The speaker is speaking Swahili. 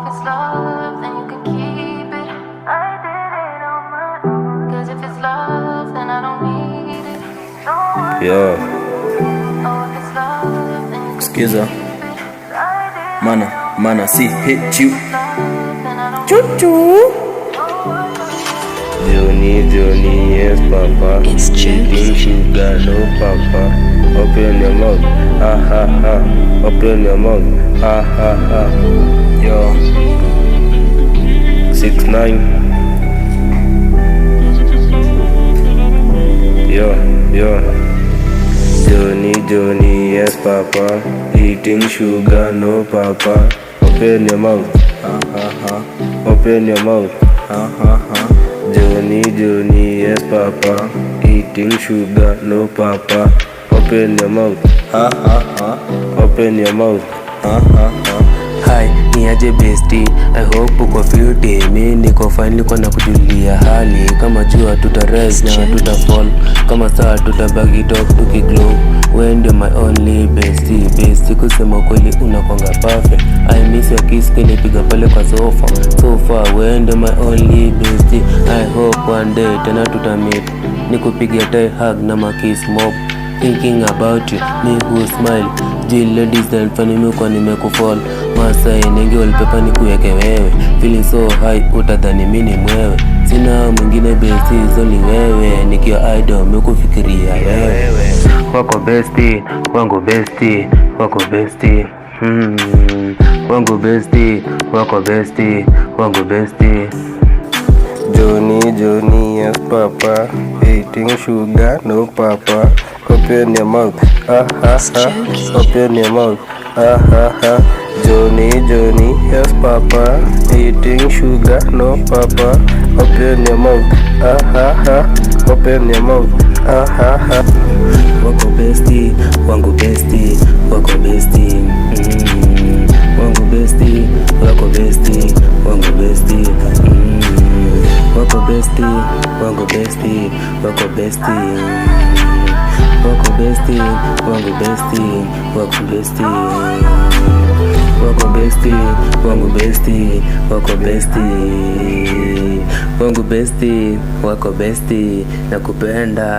it's love, then you can keep it. I did it on my own. 'Cause if it's love, then I don't need it. No one. Yeah. Oh, if it's love, then you can Skiza. keep it. I did it Mana, see, hit you. love, then I don't Choo-choo. Johnny, yes, papa. It's Eating sugar, no, papa. Open your mouth, ha, ha, ha. Open your mouth, ha, ha, ha. Yo. 6'9". Yo. Johnny, yes, papa. Eating sugar, no, papa. Open your mouth, ha, ha, ha. Open your mouth, ha, ha, ha. Johnny, yes, papa. Eating sugar, no, papa. Open your mouth, ha, ha, ha. Open your mouth, ha, ha, ha. Hi, ni aje bestie, I hope uko fiti. Mi niko fine, niko na kujulia hali. Kama jua tutarise na tutafall, kama saa tutabagi top tukiglow. We ndio my only bestie, kusema kweli unakwanga perfect. I miss your kiss kinipiga pale kwa sofa. So far, we ndio my only bestie. I hope one day tena tutamit, nikupigia tie hug na makiss mob. Thinking about you, me who smile. Jill ladies then funny me kwa nimekufall. Masai nengi walipepa ni kuweke wewe. Feeling so high utadhani mini mwewe. Sina mwingine besti hizo ni wewe. Nikiwa idol mekufikiria wewe. Wako besti, wangu besti, wako besti. Wangu besti, wako besti, wangu besti. Johnny, yes, papa. Eating sugar, no, papa. Open your mouth, ha, ha, ha. Open your mouth, ha, ha, ha. Johnny, yes, papa. Eating sugar, no, papa. Open your mouth, ha, ha, ha. Open your mouth, ha, ha, ha. Wako besti, wangu besti, wako besti. Wangu besti, wako besti, wangu besti. Wako besti, wangu besti, wako besti. Wako besti, wangu besti, wako besti. Wako besti, wangu besti, wako besti. Wangu besti, wako besti, nakupenda.